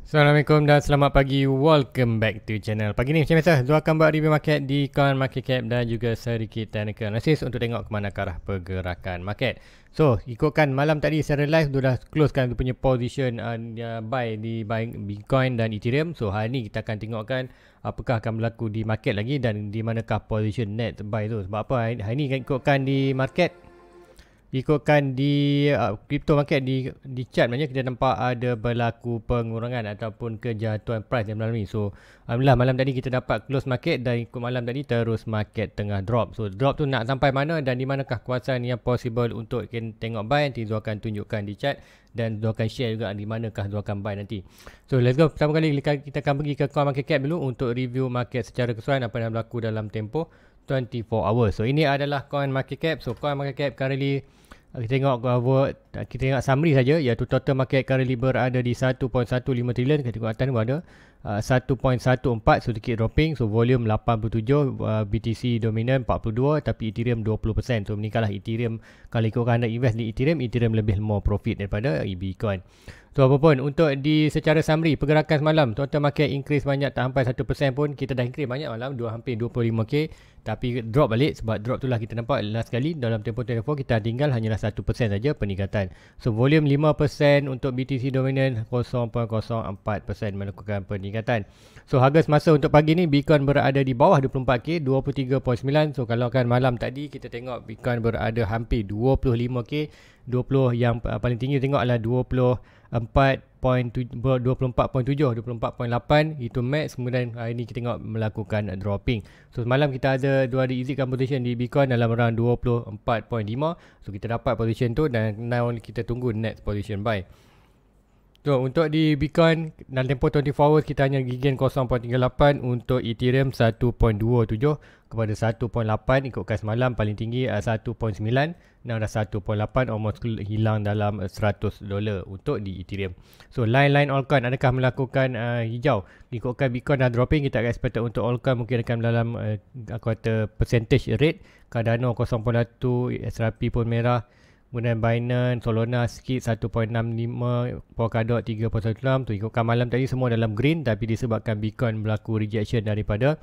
Assalamualaikum dan selamat pagi. Welcome back to channel. Pagi ni macam biasa, Zul akan buat review market di Coin Market Cap dan juga sedikit technical analysis untuk tengok ke mana arah pergerakan market. So, ikutkan malam tadi secara live Zul dah closekan punya position buy di Bitcoin dan Ethereum. So, hari ni kita akan tengokkan apakah akan berlaku di market lagi dan di manakah position net buy tu. Sebab apa? Hari ni ikutkan di market, ikutkan di crypto market di chart maknanya kita nampak ada berlaku pengurangan ataupun kejatuhan price dalam malam ni. So alhamdulillah malam tadi kita dapat close market dan ikut malam tadi terus market tengah drop. So drop tu nak sampai mana dan di manakah kawasan yang possible untuk kita tengok buy, nanti Zul akan tunjukkan di chart dan Zul akan share juga di manakah Zul akan buy nanti. So let's go. Pertama kali kita akan pergi ke Coin Market Cap dulu untuk review market secara keseluruhan apa yang berlaku dalam tempoh 24 hours. So ini adalah Coin Market Cap. So Coin Market Cap currently kita tengok summary saja, iaitu total market currently berada di 1.15 trilion. Kita tengok atas ni ada 1.14, sedikit dropping. So volume 87, BTC dominan 42, tapi Ethereum 20%. So meningkatlah Ethereum. Kalau ikutkan anda invest di Ethereum lebih more profit daripada Bitcoin. So apapun, untuk di secara summary pergerakan semalam, total market increase banyak, tak sampai 1% pun. Kita dah increase banyak malam, hampir 25k. Tapi drop balik, sebab drop tu lah kita nampak last kali dalam tempoh 24 kita tinggal hanyalah 1% saja peningkatan. So volume 5% untuk BTC dominan, 0.04% melakukan peningkatan. So harga semasa untuk pagi ni Bitcoin berada di bawah 24k, 23.9. So kalau kan malam tadi kita tengok Bitcoin berada hampir 25k. 20 yang paling tinggi tengok adalah 24.7, 24.8 itu max. Kemudian hari ni kita tengok melakukan dropping. So semalam kita ada exitkan position di Bitcoin dalam around 24.5. So kita dapat position tu dan now kita tunggu next position buy. So untuk di Bitcoin dalam tempoh 24 hours kita hanya gain 0.38, untuk Ethereum 1.27 kepada 1.8, ikutkan semalam paling tinggi 1.9, now dah 1.8, almost hilang dalam $100 untuk di Ethereum. So line altcoin adakah melakukan hijau? Ikutkan Bitcoin dah dropping, kita akan expect untuk altcoin mungkin akan dalam kata percentage rate. Cardano 0.1, XRP pun merah. Kemudian Binance, Solana sikit 1.65, Polkadot 3.16. Tu ikutkan malam tadi semua dalam green, tapi disebabkan Bitcoin berlaku rejection daripada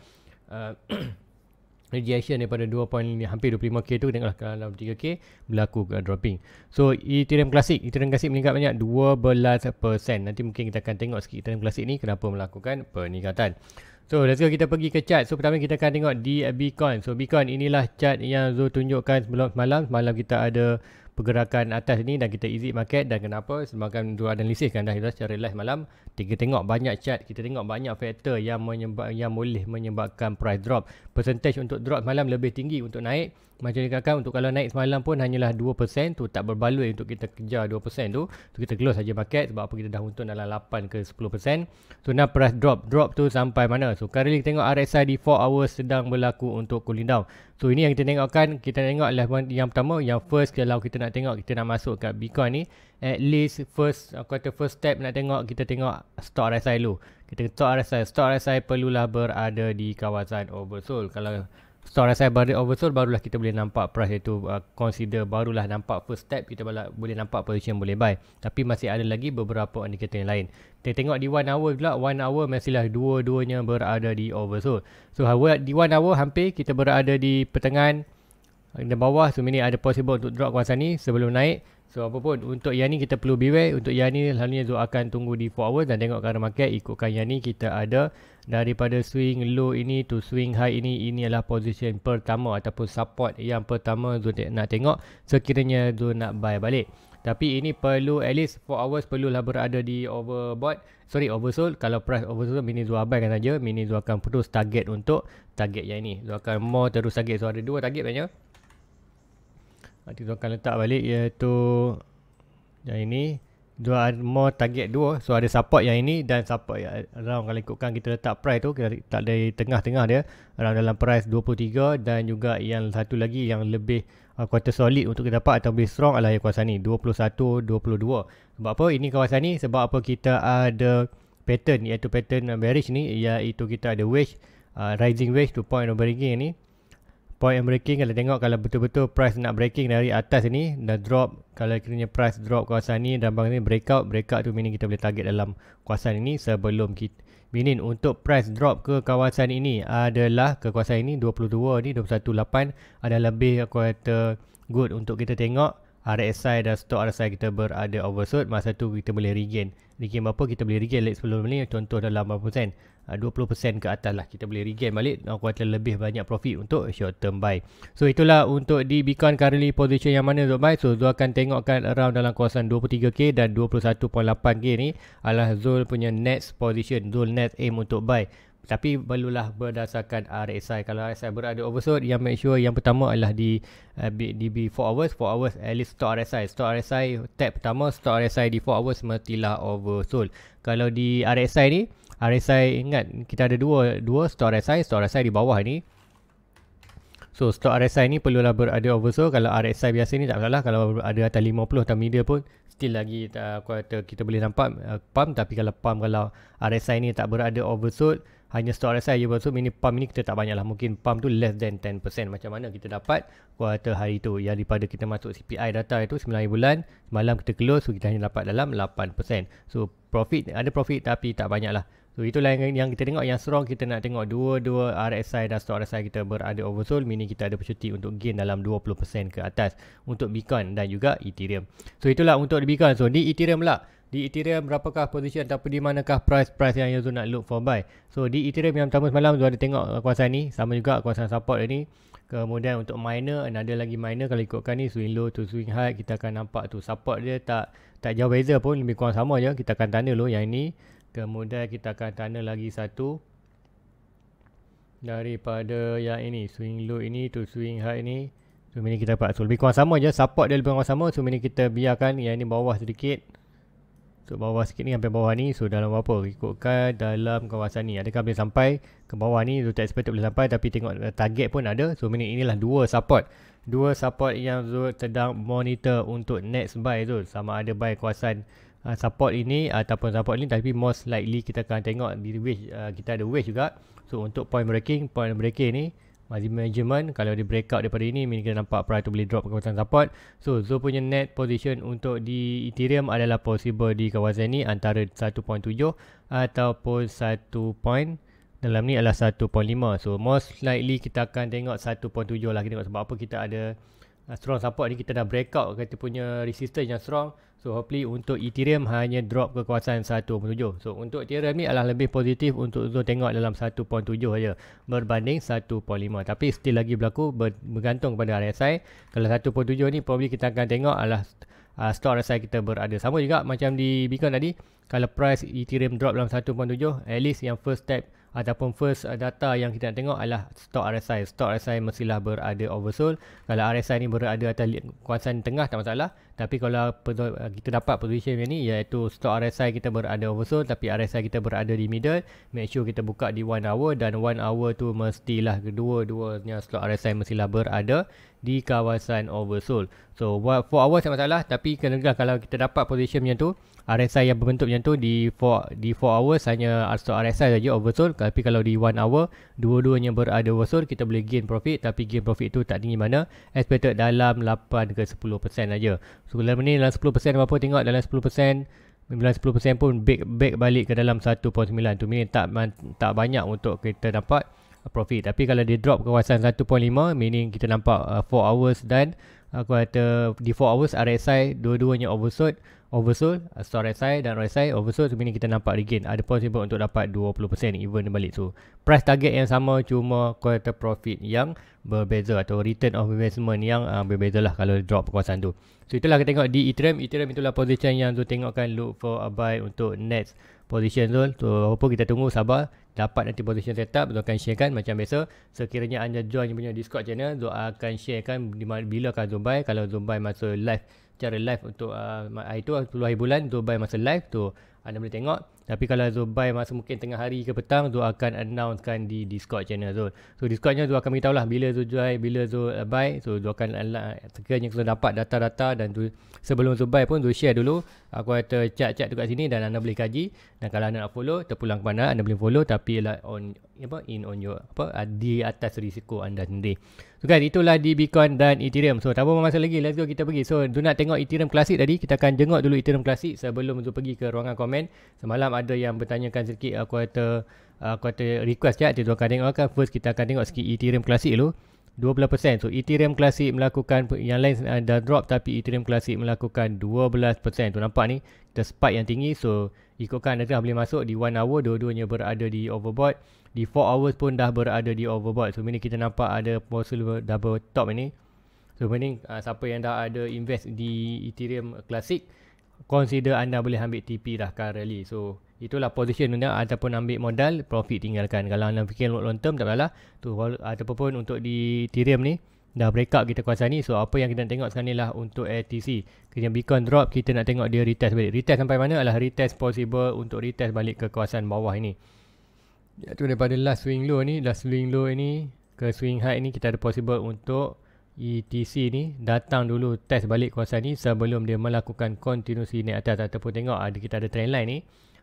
hampir 25k tu, tengoklah dalam 3k berlaku dropping. So Ethereum Classic meningkat banyak 12%. Nanti mungkin kita akan tengok sikit Ethereum Classic ni kenapa melakukan peningkatan. So let's go, kita pergi ke chart. So pertama kita akan tengok di Bitcoin. So Bitcoin inilah chart yang Zul tunjukkan sebelum semalam. Semalam kita ada pergerakan atas ni dan kita exit market. Dan kenapa? Sebabkan Zul analisis kan dah secara live malam. Kita tengok banyak chart, kita tengok banyak faktor yang boleh menyebabkan price drop. Percentage untuk drop malam lebih tinggi untuk naik. Macam dikatakan, untuk kalau naik semalam pun hanyalah 2%. Tu tak berbaloi untuk kita kejar 2% tu. So kita close saja market sebab apa, kita dah untung dalam 8 ke 10%. So now price drop tu sampai mana? So currently kita tengok RSI di 4 hours sedang berlaku untuk cooling down. So ini yang kita tengokkan. Kita tengok yang pertama, yang first, kalau kita nak tengok, kita nak masuk kat Bitcoin ni, at least first step nak tengok, kita tengok stop RSI dulu. Kita stop RSI perlulah berada di kawasan oversold. Kalau stop RSI berada oversold, barulah kita boleh nampak price itu consider, barulah nampak first step, kita boleh nampak position boleh buy. Tapi masih ada lagi beberapa indikator yang lain. Kita tengok di 1 hour pula, 1 hour masihlah dua-duanya berada di oversold. So di 1 hour hampir kita berada di pertengahan dan bawah. So ini ada possible untuk drop kawasan ni sebelum naik. So apapun, untuk yang ni kita perlu beware. Untuk yang ni selalunya Zul akan tunggu di 4 hours dan tengok current market. Ikutkan yang ni, kita ada daripada swing low ini to swing high ini adalah position pertama ataupun support yang pertama Zul nak tengok sekiranya Zul nak buy balik. Tapi ini perlu at least 4 hours perlulah berada di oversold. Kalau price oversold, mini Zul abaikan saja. Mini Zul akan terus target untuk target yang ini. Zul akan more terus target. So ada 2 target banyak. Nanti Zul akan letak balik, iaitu yang ini. Zul more target 2. So ada support yang ini dan support yang around, kalau ikutkan kita letak price tu, kita letak dari tengah-tengah dia around dalam price 23, dan juga yang satu lagi yang lebih kuartal solid untuk kita dapat atau lebih strong adalah kawasan ni 21, 22. Sebab apa ini kawasan ni? Sebab apa kita ada pattern, iaitu pattern bearish ni, iaitu kita ada wedge, rising wedge to point of breaking ni. point breaking, kalau tengok kalau betul-betul price nak breaking dari atas ni, dah drop, kalau kiranya price drop kawasan ni dan bang ni breakout tu meaning kita boleh target dalam kawasan ini sebelum kita, meaning untuk price drop ke kawasan ini adalah ke kawasan ini 22 ni 21.8 ada lebih aku kata good untuk kita tengok RSI dan stock RSI kita berada oversold. Masa tu kita boleh regain berapa kita boleh regain like sebelum ni, contoh dalam 80%, 20% ke atas lah kita boleh regain balik, aku kata lebih banyak profit untuk short term buy. So itulah untuk di Bitcoin currently position yang mana untuk buy. So Zul akan tengokkan around dalam kawasan 23k dan 21.8k ni adalah Zul punya next position, Zul next aim untuk buy. Tapi perlulah berdasarkan RSI. Kalau RSI berada oversold, yang make sure yang pertama adalah di 4 hours at least stock RSI tab pertama, stock RSI di 4 hours mestilah oversold. Kalau di RSI ni, RSI ingat kita ada dua stock RSI di bawah ni. So stock RSI ni perlulah berada oversold. Kalau RSI biasa ni tak masalah, kalau ada atas 50 atau middle pun still lagi kita boleh nampak pump. Tapi kalau RSI ni tak berada oversold, hanya stock RSI je oversold, mini pump ni kita tak banyak lah, mungkin pump tu less than 10%. Macam mana kita dapat kuartal hari tu, yang daripada kita masuk CPI data itu 9 bulan, semalam kita close, so kita hanya dapat dalam 8%. So ada profit tapi tak banyak lah. So itulah yang kita tengok yang strong, kita nak tengok dua RSI dan stock RSI kita berada oversold, meaning kita ada opportunity untuk gain dalam 20% ke atas untuk Bitcoin dan juga Ethereum. So itulah untuk di Bitcoin. So di Ethereum lah, di Ethereum berapakah position ataupun di manakah price yang Zul nak look for buy. So di Ethereum yang pertama semalam Zul ada tengok kawasan ni, sama juga kawasan support ni. Kemudian untuk miner, ada lagi miner, kalau ikutkan ni swing low to swing high, kita akan nampak tu support dia tak jauh beza pun, lebih kurang sama je. Kita akan tanda dulu yang ini, kemudian kita akan tanda lagi satu daripada yang ini, swing low ini to swing high ni. So ini kita dapat, so lebih kurang sama je, support dia lebih kurang sama. So ini kita biarkan yang ini bawah sedikit. So bawah sikit ni sampai bawah ni, so dalam berapa? Ikutkan dalam kawasan ni, adakah boleh sampai ke bawah ni? So tak expect boleh sampai, tapi tengok target pun ada. So inilah dua support yang Zul sedang monitor untuk next buy tu. Sama ada buy kawasan support ini ataupun support ini, tapi most likely kita akan tengok di wedge, kita ada wedge juga. So untuk point breaking ni margin management, kalau dia breakout daripada ini, kita nampak price tu boleh drop ke kawasan support. So Zul punya net position untuk di Ethereum adalah possible di kawasan ni antara 1.7 ataupun 1. Dalam ni adalah 1.5. So most likely kita akan tengok 1.7 lah. Kita tengok sebab apa, kita ada strong support ni, kita dah breakout kita punya resistance yang strong. So hopefully untuk Ethereum hanya drop ke kawasan 1.7. So untuk Ethereum ni adalah lebih positif untuk Zul tengok dalam 1.7 saja berbanding 1.5. Tapi still lagi berlaku bergantung kepada RSI. Kalau 1.7 ni probably kita akan tengok adalah stock RSI kita berada sama juga macam di Bitcoin tadi. Kalau price Ethereum drop dalam 1.7, at least yang first step ataupun first data yang kita nak tengok adalah stock RSI. Stock RSI mestilah berada oversold. Kalau RSI ni berada atas kawasan tengah tak masalah. Tapi kalau kita dapat position yang ni, iaitu stock RSI kita berada oversold tapi RSI kita berada di middle, make sure kita buka di 1 hour, dan 1 hour tu mestilah kedua-duanya stock RSI mestilah berada di kawasan oversold. So 4 hours tak masalah, tapi kalau kita dapat position macam tu, RSI yang berbentuk macam tu di 4 hours hanya stock RSI saja oversold. Tapi kalau di 1 hour dua-duanya berada oversold, kita boleh gain profit, tapi gain profit tu tak tinggi mana, expected dalam 8 ke 10% saja. So dalam ni dalam 10% apa, tengok dalam 10%, dalam 10% pun back balik ke dalam 1.9 tu, meaning tak banyak untuk kita dapat profit. Tapi kalau dia drop ke kawasan 1.5, meaning kita nampak 4 hours dan aku kata di 4 hours RSI dua-duanya oversold, stock RSI dan RSI oversold, so meaning kita nampak regain, ada possible untuk dapat 20% even balik. So price target yang sama, cuma kata profit yang berbeza atau return of investment yang berbeza lah kalau drop kawasan tu. So itulah kita tengok di Ethereum itulah position yang Zul tengokkan, look for a buy untuk next position Zul. So apa kita tunggu, sabar dapat nanti position setup, Zul akan sharekan macam biasa. Sekiranya anda join punya Discord channel, Zul akan sharekan bila akan Zul buy. Kalau Zul buy masa live, cara live untuk itu 10 hari bulan, Zul buy masa live tu anda boleh tengok. Tapi kalau Zul buy masa mungkin tengah hari ke petang, Zul akan announcekan di Discord channel Zul. So Discordnya Zul akan beritahu lah bila Zul join, bila Zul buy. So Zul akan sekiranya Zul dapat data-data dan sebelum Zul buy pun Zul share dulu. Aku kata chat tu kat sini dan anda boleh kaji. Dan kalau anda nak follow, terpulang kepada anda boleh follow, tapi on your di atas risiko anda sendiri. So guys, itulah di Bitcoin dan Ethereum. So tak apa masa lagi, let's go kita pergi. So do nak tengok Ethereum klasik tadi, kita akan jenguk dulu Ethereum klasik sebelum tu pergi ke ruangan komen. Semalam ada yang bertanyakan sikit, aku kata request chat, kita akan tengokkan. First kita akan tengok sikit Ethereum klasik dulu. 12%. So Ethereum klasik melakukan, yang lain dah drop tapi Ethereum klasik melakukan 12%. Tu nampak ni, kita spike yang tinggi. So ikutkan anda boleh masuk di 1 hour, dua-duanya berada di overbought. Di 4 hours pun dah berada di overbought. So ini kita nampak ada possible double top ini. So ini siapa yang dah ada invest di Ethereum klasik, consider anda boleh ambil TP dah currently. So itulah position anda ataupun ambil modal, profit tinggalkan. Kalau anda fikir long term tak apalah. Tu ataupun untuk di Ethereum ni dah breakout kita kawasan ni. So apa yang kita nak tengok sekarang ni lah untuk ATC. Kemudian Bitcoin drop, kita nak tengok dia retest balik. Retest sampai mana adalah retest possible untuk retest balik ke kawasan bawah ini. Iaitu daripada last swing low ni ini ke swing high ni, kita ada possible untuk ETC ni datang dulu test balik kawasan ni sebelum dia melakukan kontinuasi naik atas ataupun tengok kita ada trend line ni.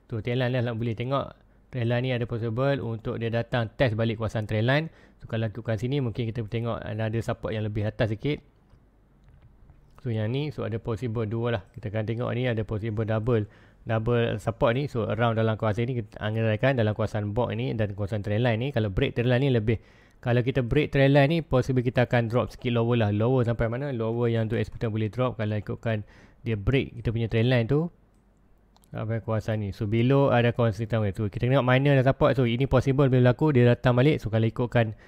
Tu trend line lah boleh tengok. Trend line ni ada possible untuk dia datang test balik kawasan trend line. So kalau lakukan sini mungkin kita tengok ada support yang lebih atas sikit. So yang ni, so ada possible dua lah. Kita akan tengok ni ada possible double support ni. So around dalam kawasan ni kita anggarkan dalam kawasan box ni dan kawasan trend line ni. Kalau break trend line ni lebih, kalau kita break trend line ni possible kita akan drop sikit lower lah. Lower sampai mana? Lower yang tu expected boleh drop kalau ikutkan dia break kita punya trend line tu sampai kawasan ni. So below ada kawasan hitam tu. Kita tengok minor dan support. So ini possible boleh berlaku dia datang balik. So kalau ikutkan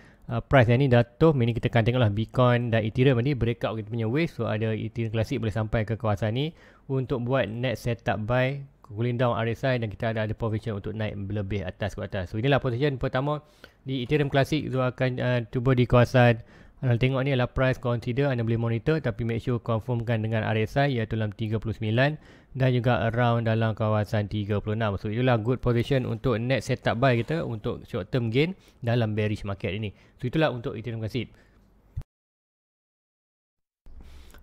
price yang ni jatuh, ini kita akan tengoklah Bitcoin dan Ethereum ni breakout kita punya wave. So ada Ethereum klasik boleh sampai ke kawasan ni untuk buat net setup buy, cooling down RSI, dan kita ada position untuk naik lebih atas ke atas. So inilah position pertama di Ethereum klasik. So akan cuba di kawasan, anda tengok ni adalah price, consider anda boleh monitor tapi make sure confirmkan dengan RSI iaitu dalam 39 dan juga around dalam kawasan 36. So itulah good position untuk net setup buy kita untuk short term gain dalam bearish market ini. So itulah untuk Ethereum klasik.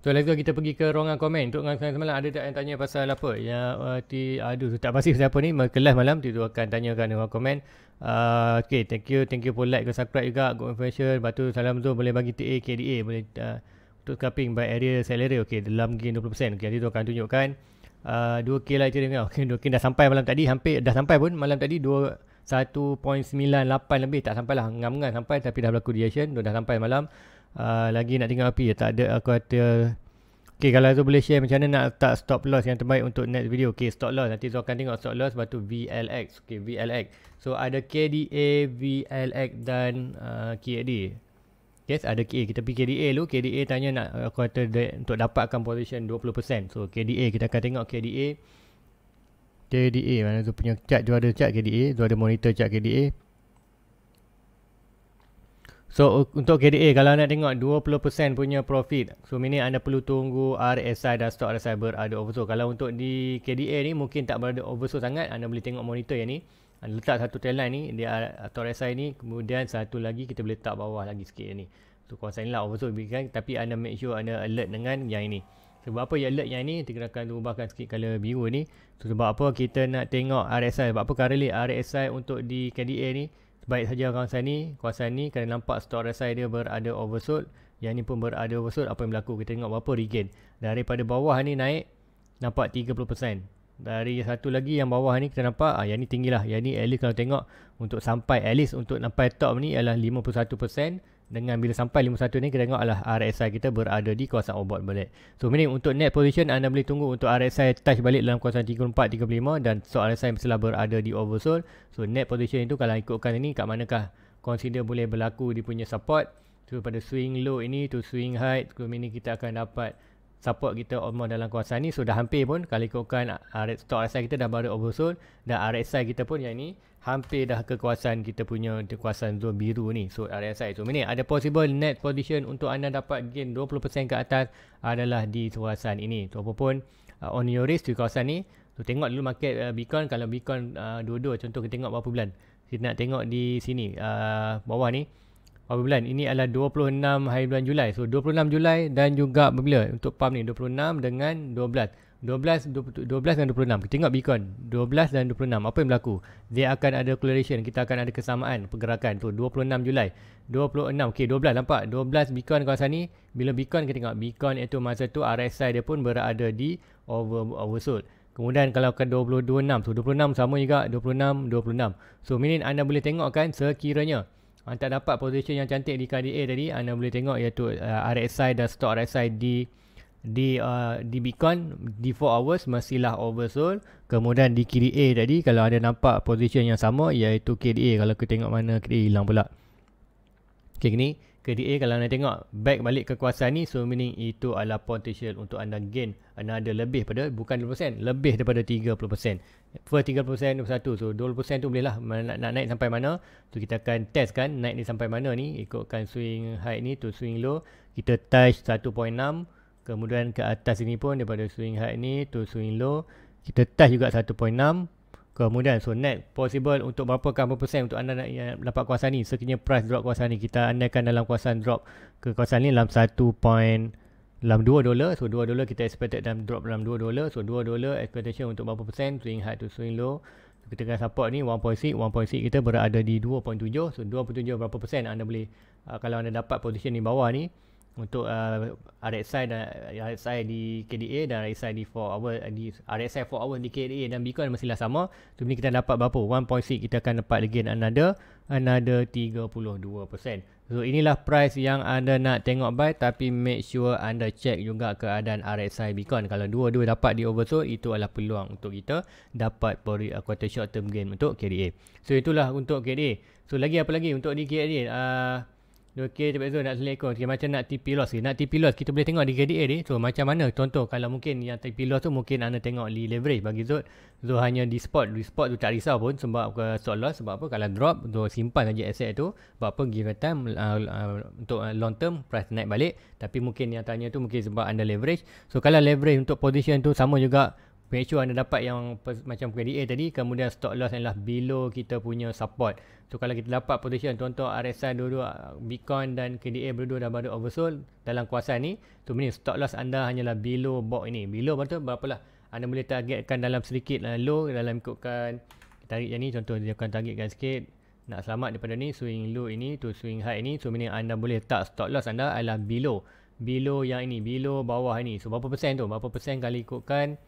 So let's go kita pergi ke ruangan komen. Untuk ruangan semalam ada tak yang tanya pasal apa? Aduh tak pasti siapa ni kelas malam tu akan tanyakan di ruangan komen. Okay, thank you for like ke subscribe juga. Good information. Lepas tu salam tu boleh bagi TA, KDA, boleh untuk scalping by area salary. Okay, dalam gain 20%. Okay, nanti tu akan tunjukkan 2K lah Ethereum. Okay, 2K dah sampai malam tadi, hampir dah sampai pun malam tadi 1.98 lebih, tak sampai lah, ngam-ngam sampai tapi dah berlaku reaction, dah sampai malam. Lagi nak tengok api tak ada, aku kata okay, kalau tu boleh share macam mana nak letak stop loss yang terbaik untuk next video. Okay, stop loss nanti tu akan tengok stop loss, lepas tu VLX. Okay, VLX, so ada KDA, VLX dan KD. Yes, ada KDA, kita pergi KDA dulu. KDA tanya nak, aku kata untuk dapatkan position 20%. So KDA kita akan tengok KDA mana tu punya chart, tu ada chart KDA, tu ada monitor chart KDA. So untuk KDA kalau nak tengok 20% punya profit, so ini anda perlu tunggu RSI dan stop RSI berada oversold. Kalau untuk di KDA ni mungkin tak berada oversold sangat, anda boleh tengok monitor yang ni. Anda letak satu trend line ni, dia atau RSI ni, kemudian satu lagi kita boleh letak bawah lagi sikit ni. So kawasan ni lah oversold kan, tapi anda make sure anda alert dengan yang ini. Sebab apa yang alert yang ni, kita akan ubahkan sikit color biru ni. So sebab apa kita nak tengok RSI, sebab apa currently RSI untuk di KDA ni baik saja kawasan ni kena nampak stop RSI dia berada oversold, yang ni pun berada oversold. Apa yang berlaku, kita tengok berapa regain daripada bawah ni, naik nampak 30%. Dari satu lagi yang bawah ni kita nampak yang ni tinggi lah, yang ni at least kalau tengok untuk sampai at least untuk sampai top ni adalah 51%. Dengan bila sampai 51 ni kita tengok adalah RSI kita berada di kawasan overbought balik. So ini untuk net position anda boleh tunggu untuk RSI touch balik dalam kawasan 34, 35 dan stop RSI mestilah berada di oversold. So net position itu kalau ikutkan ini kat manakah consider boleh berlaku di punya support. So pada swing low ini to swing high, sebelum ini kita akan dapat support kita almost dalam kawasan ni. So dah hampir pun kalau ikutkan stop RSI kita dah berada oversold dan RSI kita pun yang ni hampir dah ke kawasan kita punya kawasan zone biru ni. So RSI, so ini ada possible net position untuk anda dapat gain 20% ke atas adalah di kawasan ini. So apapun on your risk di kawasan ni. So tengok dulu market Bitcoin. Kalau Bitcoin dua-dua, contoh kita tengok berapa bulan, kita nak tengok di sini bawah ni berapa bulan. Ini adalah 26 hari bulan Julai. So 26 Julai dan juga bila untuk pump ni 26 dengan 12. 12 dan 26. Kita tengok Bitcoin 12 dan 26. Apa yang berlaku? Dia akan ada correlation. Kita akan ada kesamaan pergerakan tu 26 Julai. 26. Okey, 12 nampak. 12 Bitcoin kawasan ni. Bila Bitcoin kita tengok Bitcoin itu masa tu RSI dia pun berada di oversold. Kemudian kalau ke 26 tu 26 sama juga 26. So meaning anda boleh tengok kan sekiranya anda dapat position yang cantik di KDA tadi, anda boleh tengok iaitu RSI dan stop RSI di Bitcoin di 4 hours masihlah oversold. Kemudian di KDA tadi kalau ada nampak position yang sama iaitu KDA, kalau kita tengok mana KDA hilang pula. Okay, ni KDA kalau anda tengok back balik ke kawasan ni, so meaning itu adalah potential untuk anda gain anda ada lebih pada bukan 20%, lebih daripada 30%. First 30% 21, so 20% tu boleh lah nak naik sampai mana. So kita akan test kan naik ni sampai mana ni, ikutkan swing high ni to swing low. Kita touch 1.6. Kemudian ke atas ini pun daripada swing high ni to swing low kita touch juga 1.6. Kemudian so net possible untuk berapa persen untuk anda nak dapat kawasan ni. Sekiranya price drop kawasan ni, kita andaikan dalam kawasan drop ke kawasan ni dalam dalam $2. So $2 kita expected dalam drop dalam $2. So $2 expectation untuk berapa persen swing high to swing low. Kita akan support ni 1.6 kita berada di 2.7. So 2.7 berapa persen anda boleh kalau anda dapat position di bawah ni untuk RSI dan RSI di KDA dan RSI di 4 hour di RSI 4 hour di KDA dan Bitcoin masihlah sama. So ni kita dapat berapa? 1.6 kita akan dapat again another 32%. So inilah price yang anda nak tengok buy, tapi make sure anda check juga keadaan RSI Bitcoin. Kalau dua-dua dapat di oversold, itu adalah peluang untuk kita dapat quarter short term gain untuk KDA. So itulah untuk KDA. So lagi apa lagi untuk di KDA? Okay, Cik Zul nak select okay, macam nak TP loss. Nak TP loss kita boleh tengok di KDA ni. So macam mana contoh kalau mungkin yang TP loss tu mungkin anda tengok di leverage bagi Zul. Zul hanya di spot tu tak risau pun sebab ke stop loss. Sebab apa? Kalau drop Zul simpan saja aset tu. Sebab apa? Give time untuk long term price naik balik. Tapi mungkin yang tanya tu mungkin sebab anda leverage. So kalau leverage untuk position tu sama juga, make sure anda dapat yang macam KDA tadi. Kemudian stop loss adalah below kita punya support. So kalau kita dapat position contoh RSI dua-dua Bitcoin dan KDA berdua dah berada oversold dalam kawasan ni, so meaning stop loss anda hanyalah below box ini. Below betul berapalah anda boleh targetkan dalam sedikit low, dalam ikutkan tarik yang ni, contoh dia akan targetkan sikit nak selamat daripada ni swing low ini to swing high ini. So meaning anda boleh tak stop loss anda adalah below yang ini, below bawah ini. So berapa persen tu, berapa persen kali ikutkan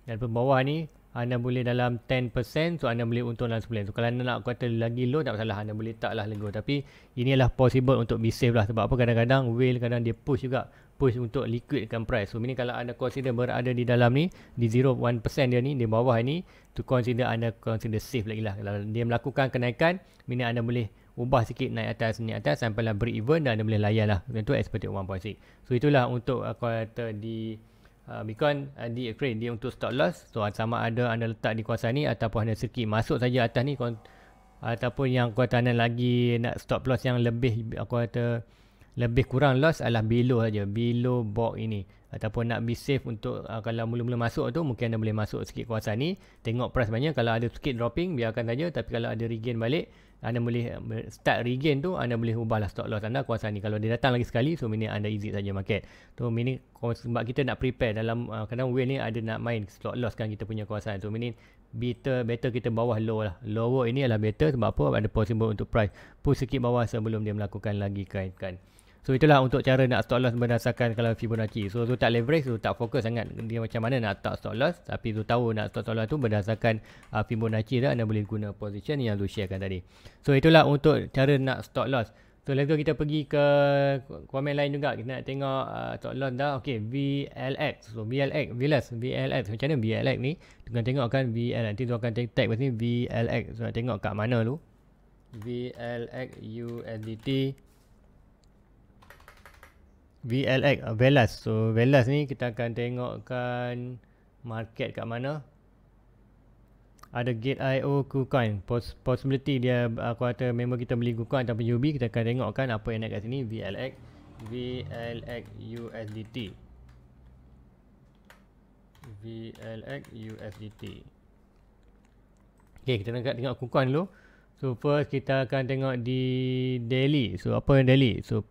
dan bawah ni anda boleh dalam 10%. So anda boleh untung dalam 9. So kalau anda nak kuartal lagi low tak masalah, anda boleh tak lah lego. Tapi ini adalah possible untuk be safe lah. Sebab apa, kadang-kadang whale kadang dia push juga, push untuk liquidkan price. So ini kalau anda consider berada di dalam ni, di 0.1% dia ni, di bawah ni, to consider anda consider safe lagi lah. Kalau dia melakukan kenaikan, ini anda boleh ubah sikit naik atas sampailah break even dan anda boleh layan lah. Tentu expected 1.6. So itulah untuk kuartal di Bitcoin di trade dia untuk stop loss. So sama ada anda letak di kawasan ni ataupun anda sikit masuk saja atas ni, ataupun yang kuartal anda lagi nak stop loss yang lebih kuartal lebih kurang loss adalah below saja, below box ini. Ataupun nak be safe untuk kalau mula-mula masuk tu mungkin anda boleh masuk sikit kawasan ni, tengok price banyak, kalau ada sikit dropping biarkan saja. Tapi kalau ada regain balik, anda boleh start regain tu, anda boleh ubahlah stop loss anda kawasan ni. Kalau dia datang lagi sekali, so meaning anda exit saja market. So meaning sebab kita nak prepare dalam kadang whale ni ada nak main stop loss kan kita punya kawasan. So meaning better kita bawah low lah. Lower ini adalah better sebab apa? Ada possible untuk price push sikit bawah sebelum dia melakukan lagi kenaikan. So itulah untuk cara nak stop loss berdasarkan kalau Fibonacci. So tu tak leverage, tu tak fokus sangat dia macam mana nak tak stop loss, tapi tu tahu nak stop loss tu berdasarkan Fibonacci dah, anda boleh guna position yang tu sharekan tadi. So itulah untuk cara nak stop loss. So lepas tu kita pergi ke komen lain juga, kita nak tengok stop loss dah. Okay, VLX. So VLX macam mana VLX ni? Kita tengok kan VLX, nanti tu akan tag kat sini VLX. So nak tengok kat mana tu VLX USDT. VLX Velas. So Velas ni kita akan tengokkan market kat mana. Ada Gate.io, KuCoin. Possibility dia kuartal member kita beli KuCoin ataupun UB. Kita akan tengokkan apa yang naik kat sini. VLX USDT. VLX USDT. Okay, kita nak tengok KuCoin dulu. So first kita akan tengok di daily. So apa yang daily? So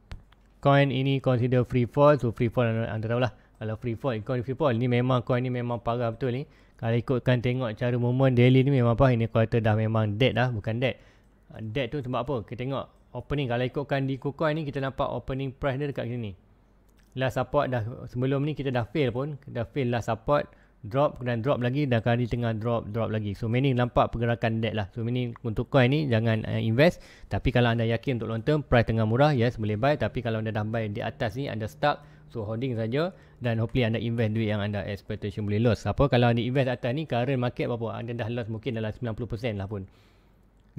coin ini consider free fall. So free fall anda tahu lah, Kalau free fall, coin free fall ni memang coin ni memang parah betul ni. Kalau ikutkan tengok cara movement daily ni memang apa, ini quarter dah memang dead dah, bukan dead. Dead tu sebab apa? Kita tengok opening, kalau ikutkan di KuCoin ni kita nampak opening price dia dekat sini. Last support dah, sebelum ni kita dah fail pun, kita dah fail last support, drop dan drop lagi, dan kali tengah drop lagi. So meaning nampak pergerakan dead lah. So meaning untuk coin ni jangan invest. Tapi kalau anda yakin untuk long term, price tengah murah, yes boleh buy. Tapi kalau anda dah buy di atas ni, anda stuck, so holding saja. Dan hopefully anda invest duit yang anda expectation boleh loss. Apa kalau anda invest atas ni, current market berapa? Anda dah loss mungkin dalam 90% lah pun.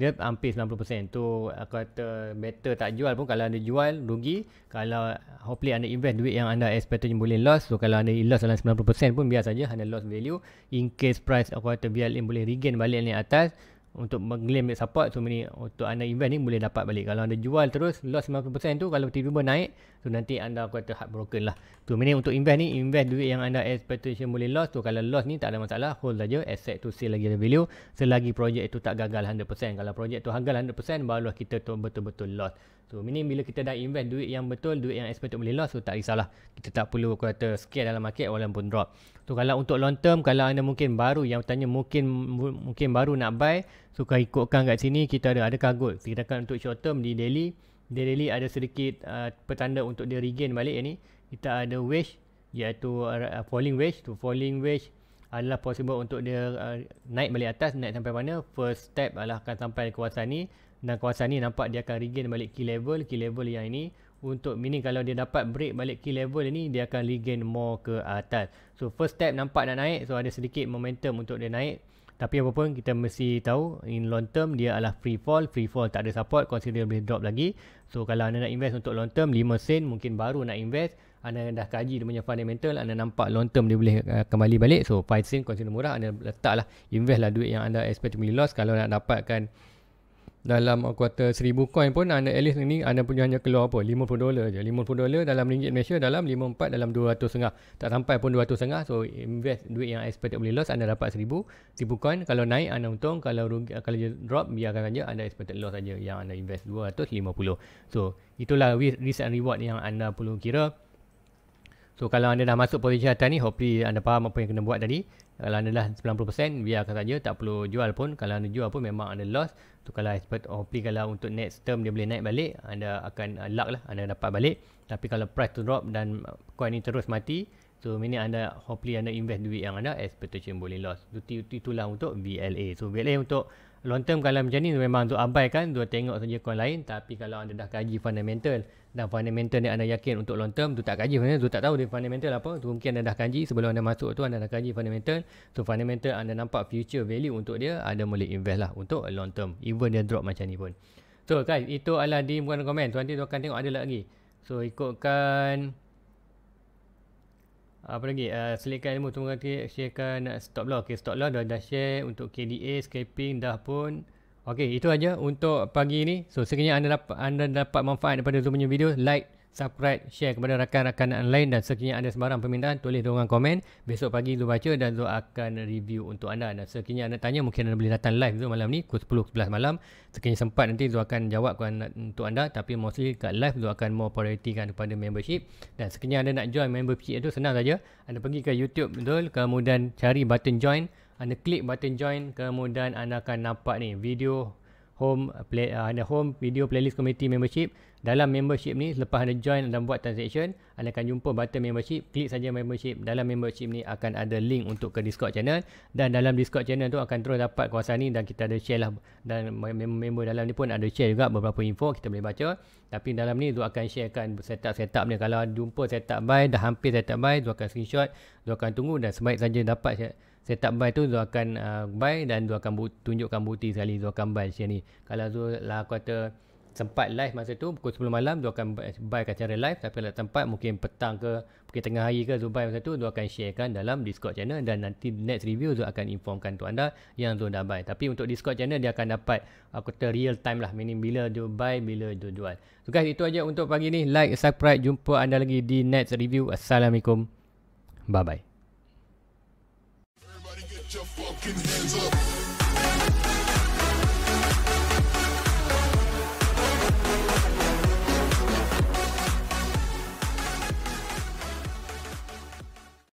Dia hampir 90%. Tu aku kata better tak jual pun. Kalau anda jual, rugi. Kalau hopefully anda invest duit yang anda expectation boleh loss. So kalau anda loss dalam 90% pun biar saja, anda loss value. In case price aku kata BLM boleh regain balik ni atas untuk mengklaim support, so ni untuk anda invest ni boleh dapat balik. Kalau anda jual terus loss 90% tu, kalau tiba-tiba naik, so nanti anda aku kata heartbroken lah. Tu ni untuk invest ni, invest duit yang anda expectation boleh loss. So kalau loss ni tak ada masalah, hold saja, asset tu still lagi ada value selagi projek itu tak gagal 100%. Kalau projek tu gagal 100%, barulah kita tu betul-betul loss. So ini bila kita dah invest duit yang betul, duit yang expected boleh loss, so tak risaulah. Kita tak perlu aku kata scare dalam market walaupun drop. So kalau untuk long term, kalau anda mungkin baru, yang tanya mungkin baru nak buy, so kalau ikutkan kat sini kita ada kagut. Kita akan untuk short term di daily. Di daily ada sedikit petanda untuk dia regain balik ni. Kita ada wedge, iaitu falling wedge. Tu falling wedge adalah possible untuk dia naik balik atas. Naik sampai mana? First step adalah akan sampai kawasan ni. Dan kawasan ni nampak dia akan regain balik key level yang ini. Untuk meaning kalau dia dapat break balik key level ini, dia akan regain more ke atas. So first step nampak nak naik, so ada sedikit momentum untuk dia naik. Tapi apapun kita mesti tahu in long term dia adalah free fall tak ada support, consider boleh drop lagi. So kalau anda nak invest untuk long term 5 sen, mungkin baru nak invest, anda dah kaji dia punya fundamental, anda nampak long term dia boleh kembali balik, so 5 sen consider murah, anda letaklah, invest lah duit yang anda expect boleh loss. Kalau nak dapatkan dalam aku kata 1000 coin pun, anda at least ni anda punya hanya keluar apa, $50 je. $50 dalam ringgit Malaysia dalam 54 dalam 200.5, tak sampai pun 200.5. So invest duit yang expected boleh loss, anda dapat 1000 coin. Kalau naik anda untung, kalau rugi, kalau drop biarkan saja, anda expected loss saja yang anda invest 250. So itulah risk and reward yang anda perlu kira. So kalau anda dah masuk posisi atas ni, hopefully anda faham apa yang kena buat tadi. Kalau anda dah 90%, biarkan saja, tak perlu jual pun. Kalau anda jual pun memang anda loss. So kalau expect, hopefully kalau untuk next term dia boleh naik balik, anda akan luck lah, anda dapat balik. Tapi kalau price to drop dan coin ni terus mati, so ini anda hopefully anda invest duit yang anda expectation boleh loss. Itulah untuk VLA. So VLA untuk long term kalau macam ni memang untuk abaikan, untuk tengok saja coin lain. Tapi kalau anda dah kaji fundamental, dan fundamental ni anda yakin untuk long term, tu tak kaji tu tak tahu dia fundamental apa, tu mungkin anda dah kaji sebelum anda masuk tu, anda dah kaji fundamental. So fundamental anda nampak future value untuk dia, anda boleh invest lah untuk long term, even dia drop macam ni pun. So guys, itu adalah di muka komen. So nanti tu akan tengok ada lagi. So ikutkan apa lagi, selitkan ilmu, terima kasih, sharekan stop loss. Okay, stop loss dah share. Untuk KDA scalping dah pun. Okey, itu aja untuk pagi ni. So sekiranya anda dapat manfaat daripada Zoom punya video, like, subscribe, share kepada rakan-rakan lain. Dan sekiranya ada sembarang permintaan, tulis di ruangan komen. Besok pagi Zoom baca dan Zoom akan review untuk anda. Dan sekiranya anda tanya, mungkin anda boleh datang live Zoom malam ni pukul 10-11 malam. Sekiranya sempat nanti Zoom akan jawab untuk anda. Tapi mostly kat live Zoom akan more priority kan kepada membership. Dan sekiranya anda nak join membership itu, senang saja. Anda pergi ke YouTube betul, kemudian cari button join. Anda klik button join, kemudian anda akan nampak ni video home ada home video playlist community membership. Dalam membership ni, selepas anda join dan buat transaction, anda akan jumpa button membership. Klik saja membership. Dalam membership ni akan ada link untuk ke Discord channel, dan dalam Discord channel tu akan terus dapat kawasan ni, dan kita ada share lah, dan member dalam ni pun ada share juga beberapa info kita boleh baca. Tapi dalam ni tu akan sharekan setup ni. Kalau jumpa setup buy, dah hampir setup buy, tu akan screenshot, tu akan tunggu, dan sebaik saja dapat setup buy tu, Zul akan buy, dan Zul akan tunjukkan bukti sekali Zul akan buy share ni. Kalau Zul lah aku kata sempat live masa tu pukul 10 malam, Zul akan buy kat cara live. Tapi kalau tempat mungkin petang ke, mungkin tengah hari ke, Zul buy masa tu, Zul akan sharekan dalam Discord channel. Dan nanti next review Zul akan informkan tu anda yang Zul dah buy. Tapi untuk Discord channel dia akan dapat aku kata real time lah, meaning bila Zul buy, bila Zul jual. So guys, itu aja untuk pagi ni. Like, subscribe, jumpa anda lagi di next review. Assalamualaikum, bye bye. Your fucking hands up.